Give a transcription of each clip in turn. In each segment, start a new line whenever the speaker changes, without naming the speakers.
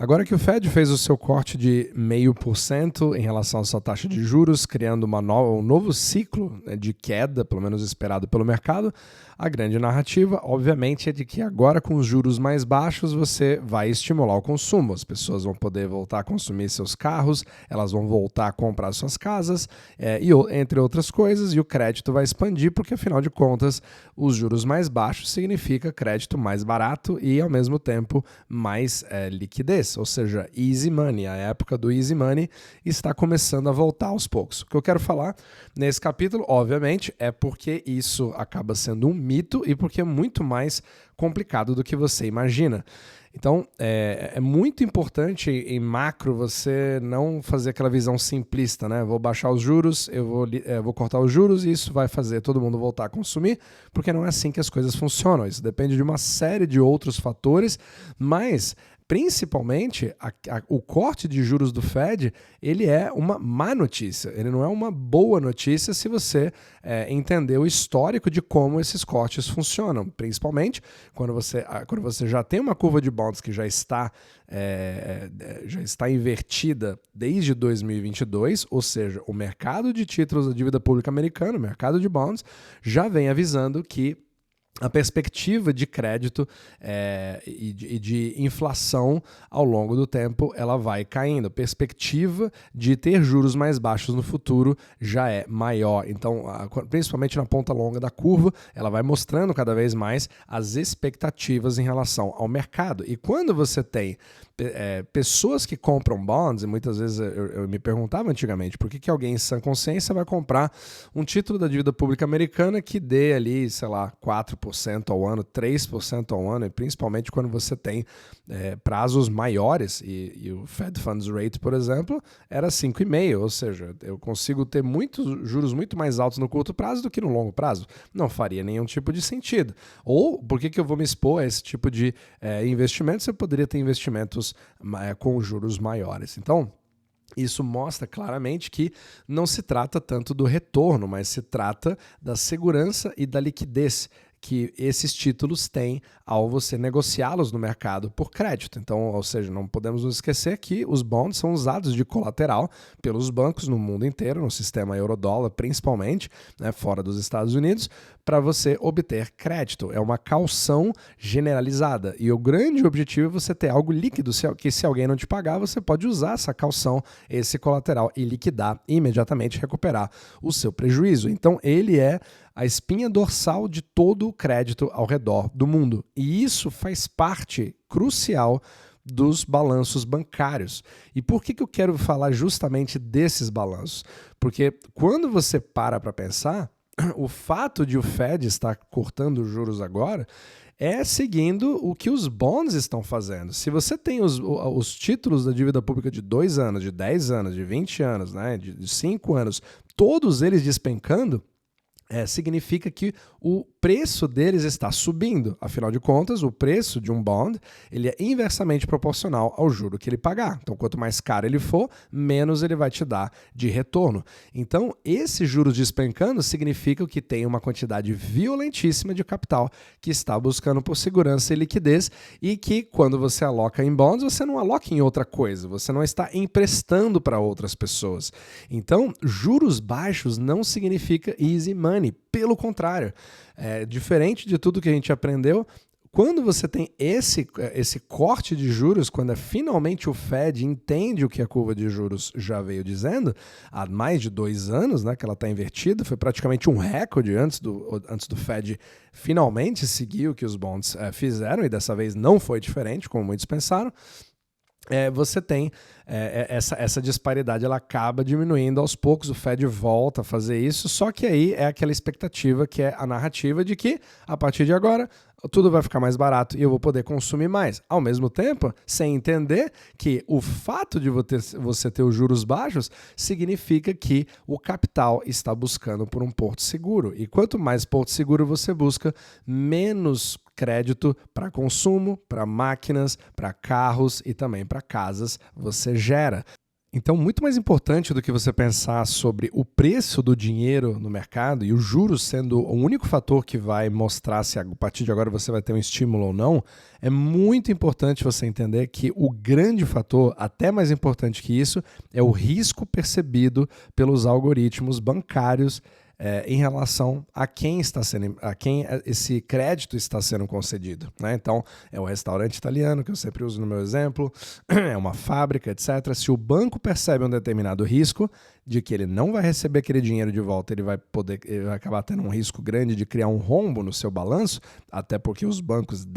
Agora que o Fed fez o seu corte de 0,5% em relação à sua taxa de juros, criando um novo ciclo, né, de queda, pelo menos esperado pelo mercado, a grande narrativa, obviamente, é de que agora com os juros mais baixos você vai estimular o consumo. As pessoas vão poder voltar a consumir seus carros, elas vão voltar a comprar suas casas, entre outras coisas, e o crédito vai expandir, porque afinal de contas, os juros mais baixos significa crédito mais barato e, ao mesmo tempo, mais liquidez, ou seja, easy money. A época do easy money está começando a voltar aos poucos. O que eu quero falar nesse capítulo, obviamente, é porque isso acaba sendo um mito e porque é muito mais complicado do que você imagina. Então, é muito importante em macro você não fazer aquela visão simplista, né? Vou baixar os juros, eu vou cortar os juros e isso vai fazer todo mundo voltar a consumir, porque não é assim que as coisas funcionam. Isso depende de uma série de outros fatores, mas principalmente o corte de juros do Fed, ele é uma má notícia, ele não é uma boa notícia se você entender o histórico de como esses cortes funcionam, principalmente quando você já tem uma curva de bonds que já está invertida desde 2022, ou seja, o mercado de títulos da dívida pública americana, o mercado de bonds, já vem avisando que a perspectiva de crédito e de inflação ao longo do tempo ela vai caindo. A perspectiva de ter juros mais baixos no futuro já é maior. Então, principalmente na ponta longa da curva, ela vai mostrando cada vez mais as expectativas em relação ao mercado. E quando você tem pessoas que compram bonds, e muitas vezes eu me perguntava antigamente por que alguém em sã consciência vai comprar um título da dívida pública americana que dê ali, sei lá, 4% ao ano, 3% ao ano, e principalmente quando você tem prazos maiores, e o Fed Funds Rate, por exemplo, era 5,5%, ou seja, eu consigo ter juros muito mais altos no curto prazo do que no longo prazo. Não faria nenhum tipo de sentido. Ou por que eu vou me expor a esse tipo de investimento se eu poderia ter investimentos com juros maiores? Então, isso mostra claramente que não se trata tanto do retorno, mas se trata da segurança e da liquidez que esses títulos têm ao você negociá-los no mercado por crédito. Então, ou seja, não podemos nos esquecer que os bonds são usados de colateral pelos bancos no mundo inteiro, no sistema euro-dólar principalmente, né, fora dos Estados Unidos, para você obter crédito. É uma caução generalizada e o grande objetivo é você ter algo líquido, que se alguém não te pagar, você pode usar essa caução, esse colateral e liquidar e imediatamente recuperar o seu prejuízo. Então, ele é a espinha dorsal de todo o crédito ao redor do mundo. E isso faz parte crucial dos balanços bancários. E por que eu quero falar justamente desses balanços? Porque quando você para pensar, o fato de o Fed estar cortando os juros agora é seguindo o que os bonds estão fazendo. Se você tem os títulos da dívida pública de 2 anos, de 10 anos, de 20 anos, né, de 5 anos, todos eles despencando, significa que o preço deles está subindo. Afinal de contas, o preço de um bond ele é inversamente proporcional ao juro que ele pagar. Então, quanto mais caro ele for, menos ele vai te dar de retorno. Então, esses juros despencando significa que tem uma quantidade violentíssima de capital que está buscando por segurança e liquidez e que, quando você aloca em bonds, você não aloca em outra coisa. Você não está emprestando para outras pessoas. Então, juros baixos não significa easy money. Pelo contrário, diferente de tudo que a gente aprendeu, quando você tem esse corte de juros, quando finalmente o Fed entende o que a curva de juros já veio dizendo, há mais de 2 anos, né, que ela está invertida, foi praticamente um recorde antes do Fed finalmente seguir o que os bonds fizeram, e dessa vez não foi diferente, como muitos pensaram. Você tem essa disparidade, ela acaba diminuindo aos poucos, o Fed volta a fazer isso, só que aí é aquela expectativa que é a narrativa de que, a partir de agora, tudo vai ficar mais barato e eu vou poder consumir mais. Ao mesmo tempo, sem entender que o fato de você ter os juros baixos significa que o capital está buscando por um porto seguro. E quanto mais porto seguro você busca, menos crédito para consumo, para máquinas, para carros e também para casas você gera. Então, muito mais importante do que você pensar sobre o preço do dinheiro no mercado e os juros sendo o único fator que vai mostrar se a partir de agora você vai ter um estímulo ou não, é muito importante você entender que o grande fator, até mais importante que isso, é o risco percebido pelos algoritmos bancários em relação a quem esse crédito está sendo concedido, né? Então, é o restaurante italiano, que eu sempre uso no meu exemplo, é uma fábrica, etc. Se o banco percebe um determinado risco de que ele não vai receber aquele dinheiro de volta, ele vai acabar tendo um risco grande de criar um rombo no seu balanço, até porque os bancos,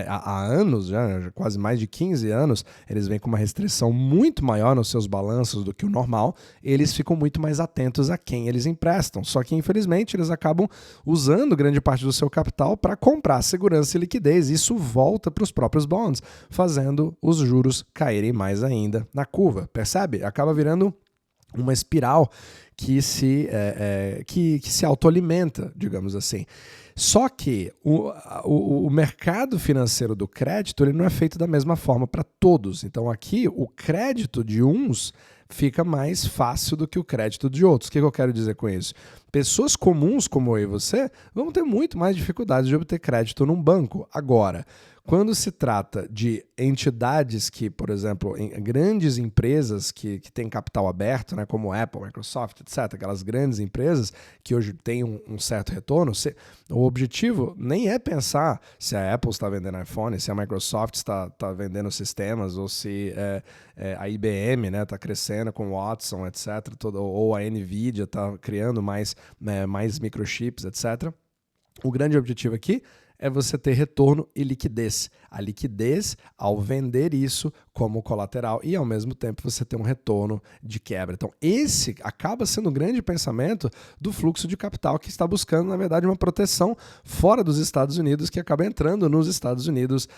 há anos, já quase mais de 15 anos, eles vêm com uma restrição muito maior nos seus balanços do que o normal, eles ficam muito mais atentos a quem eles emprestam. Só que, infelizmente, eles acabam usando grande parte do seu capital para comprar segurança e liquidez. Isso volta para os próprios bonds, fazendo os juros caírem mais ainda na curva. Percebe? Acaba virando uma espiral que se autoalimenta, digamos assim. Só que o mercado financeiro do crédito ele não é feito da mesma forma para todos. Então aqui o crédito de uns fica mais fácil do que o crédito de outros. O que eu quero dizer com isso? Pessoas comuns como eu e você vão ter muito mais dificuldade de obter crédito num banco. Agora, quando se trata de entidades que, por exemplo, grandes empresas que têm capital aberto, né, como Apple, Microsoft, etc., aquelas grandes empresas que hoje têm um certo retorno, o objetivo nem é pensar se a Apple está vendendo iPhone, se a Microsoft está vendendo sistemas, ou se a IBM está crescendo com Watson, etc., ou a NVIDIA está criando mais microchips, etc. O grande objetivo aqui é você ter retorno e liquidez. A liquidez ao vender isso como colateral e, ao mesmo tempo, você ter um retorno de quebra. Então, esse acaba sendo um grande pensamento do fluxo de capital que está buscando, na verdade, uma proteção fora dos Estados Unidos, que acaba entrando nos Estados Unidos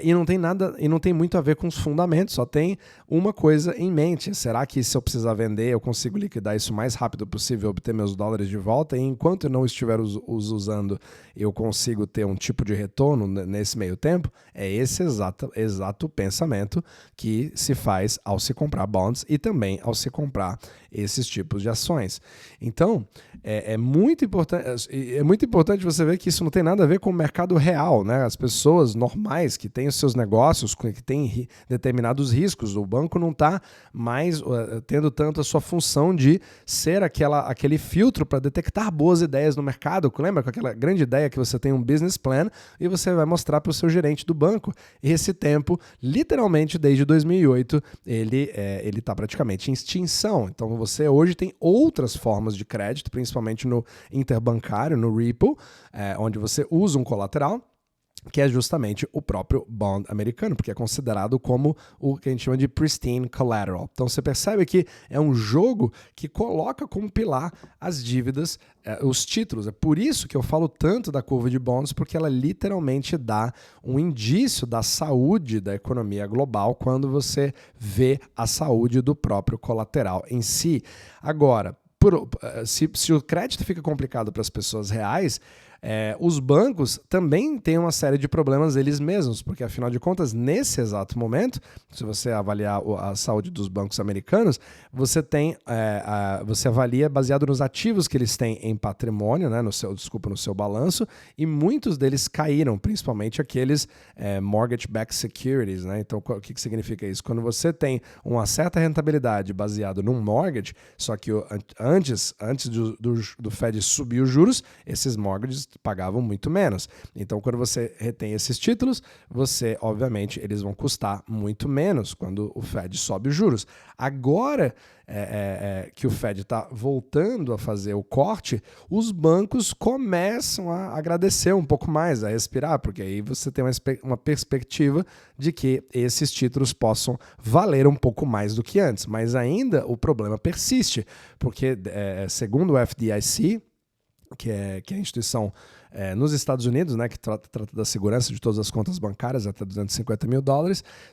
e não tem nada, e não tem muito a ver com os fundamentos, só tem uma coisa em mente. Será que se eu precisar vender, eu consigo liquidar isso o mais rápido possível, obter meus dólares de volta? E enquanto eu não estiver os usando, eu consigo ter um tipo de retorno nesse meio tempo? É esse exato pensamento que se faz ao se comprar bonds e também ao se comprar esses tipos de ações. Então, é muito importante você ver que isso não tem nada a ver com o mercado real, né? As pessoas normais que têm os seus negócios, que têm determinados riscos, o banco não está mais tendo tanto a sua função de ser aquele filtro para detectar boas ideias no mercado. Lembra com aquela grande ideia que você tem um business plan e você vai mostrar para o seu gerente do banco. Esse tempo, literalmente desde 2008, ele está praticamente em extinção. Então você hoje tem outras formas de crédito, principalmente no interbancário, no repo, onde você usa um colateral, que é justamente o próprio bond americano, porque é considerado como o que a gente chama de pristine collateral. Então você percebe que é um jogo que coloca como pilar as dívidas, os títulos. É por isso que eu falo tanto da curva de bonds, porque ela literalmente dá um indício da saúde da economia global quando você vê a saúde do próprio colateral em si. Agora, se o crédito fica complicado para as pessoas reais, os bancos também têm uma série de problemas eles mesmos, porque afinal de contas, nesse exato momento, se você avaliar a saúde dos bancos americanos, você avalia baseado nos ativos que eles têm em patrimônio, né, no seu balanço, e muitos deles caíram, principalmente aqueles mortgage-backed securities, né? Então, o que significa isso? Quando você tem uma certa rentabilidade baseado num mortgage, só que antes do Fed subir os juros, esses mortgages pagavam muito menos. Então, quando você retém esses títulos, obviamente, eles vão custar muito menos quando o Fed sobe os juros. Agora que o Fed está voltando a fazer o corte, os bancos começam a agradecer um pouco mais, a respirar, porque aí você tem uma perspectiva de que esses títulos possam valer um pouco mais do que antes. Mas ainda o problema persiste, porque segundo o FDIC, que é a instituição nos Estados Unidos, né, que trata da segurança de todas as contas bancárias até $250 mil,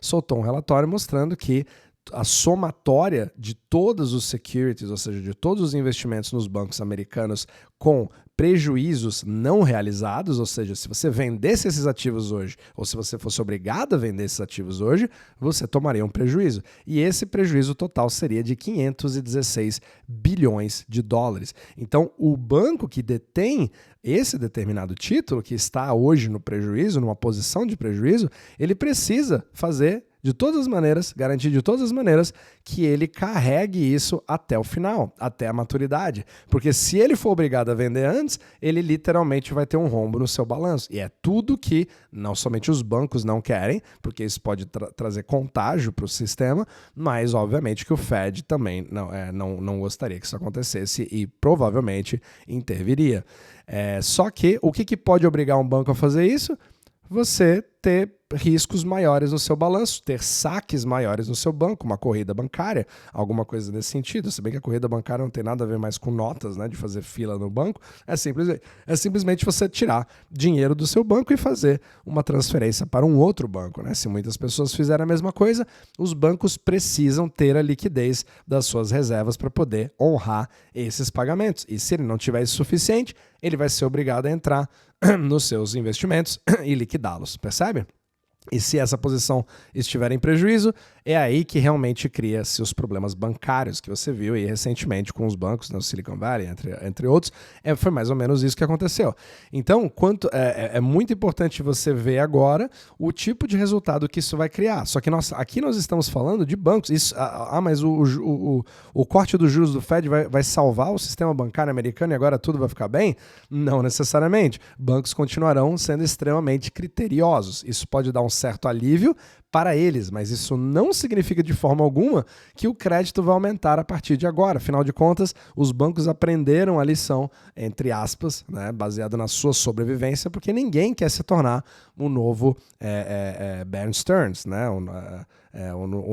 soltou um relatório mostrando que a somatória de todos os securities, ou seja, de todos os investimentos nos bancos americanos com prejuízos não realizados, ou seja, se você vendesse esses ativos hoje, ou se você fosse obrigado a vender esses ativos hoje, você tomaria um prejuízo. E esse prejuízo total seria de 516 bilhões de dólares. Então, o banco que detém esse determinado título, que está hoje no prejuízo, numa posição de prejuízo, ele precisa fazer de todas as maneiras, garantir de todas as maneiras que ele carregue isso até o final, até a maturidade. Porque se ele for obrigado a vender antes, ele literalmente vai ter um rombo no seu balanço. E é tudo que não somente os bancos não querem, porque isso pode trazer contágio para o sistema, mas obviamente que o Fed também não gostaria que isso acontecesse e provavelmente interviria. Só que o que pode obrigar um banco a fazer isso? Você ter riscos maiores no seu balanço, ter saques maiores no seu banco, uma corrida bancária, alguma coisa nesse sentido. Se bem que a corrida bancária não tem nada a ver mais com notas, né, de fazer fila no banco, é simplesmente você tirar dinheiro do seu banco e fazer uma transferência para um outro banco, né? Se muitas pessoas fizerem a mesma coisa, os bancos precisam ter a liquidez das suas reservas para poder honrar esses pagamentos. E se ele não tiver isso suficiente, ele vai ser obrigado a entrar nos seus investimentos e liquidá-los, percebe? E se essa posição estiver em prejuízo, é aí que realmente cria-se os problemas bancários que você viu aí recentemente com os bancos no Silicon Valley, entre outros. Foi mais ou menos isso que aconteceu. Então, é muito importante você ver agora o tipo de resultado que isso vai criar. Só que aqui nós estamos falando de bancos. Mas o corte dos juros do Fed vai salvar o sistema bancário americano e agora tudo vai ficar bem? Não necessariamente. Bancos continuarão sendo extremamente criteriosos. Isso pode dar um certo alívio para eles, mas isso não significa de forma alguma que o crédito vai aumentar a partir de agora. Afinal de contas, os bancos aprenderam a lição, entre aspas, né, baseado na sua sobrevivência, porque ninguém quer se tornar um novo Bear Stearns, né, o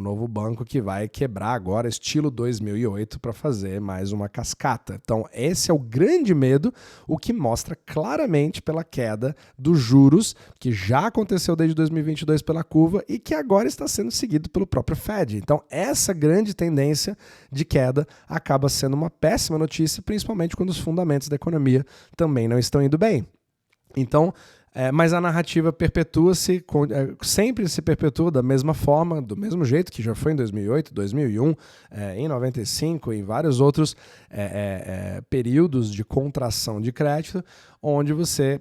novo banco que vai quebrar agora, estilo 2008, para fazer mais uma cascata. Então, esse é o grande medo, o que mostra claramente pela queda dos juros, que já aconteceu desde 2022 pela curva e que agora está sendo seguido pelo próprio Fed. Então, essa grande tendência de queda acaba sendo uma péssima notícia, principalmente quando os fundamentos da economia também não estão indo bem. Então, mas a narrativa sempre se perpetua da mesma forma, do mesmo jeito que já foi em 2008, 2001, em 95, em vários outros períodos de contração de crédito, onde você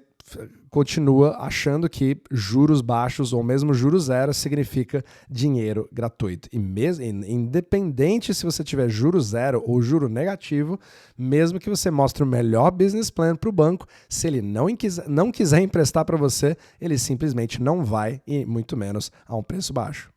continua achando que juros baixos ou mesmo juros zero significa dinheiro gratuito. E mesmo independente se você tiver juro zero ou juro negativo, mesmo que você mostre o melhor business plan para o banco, se ele não quiser emprestar para você, ele simplesmente não vai, e muito menos a um preço baixo.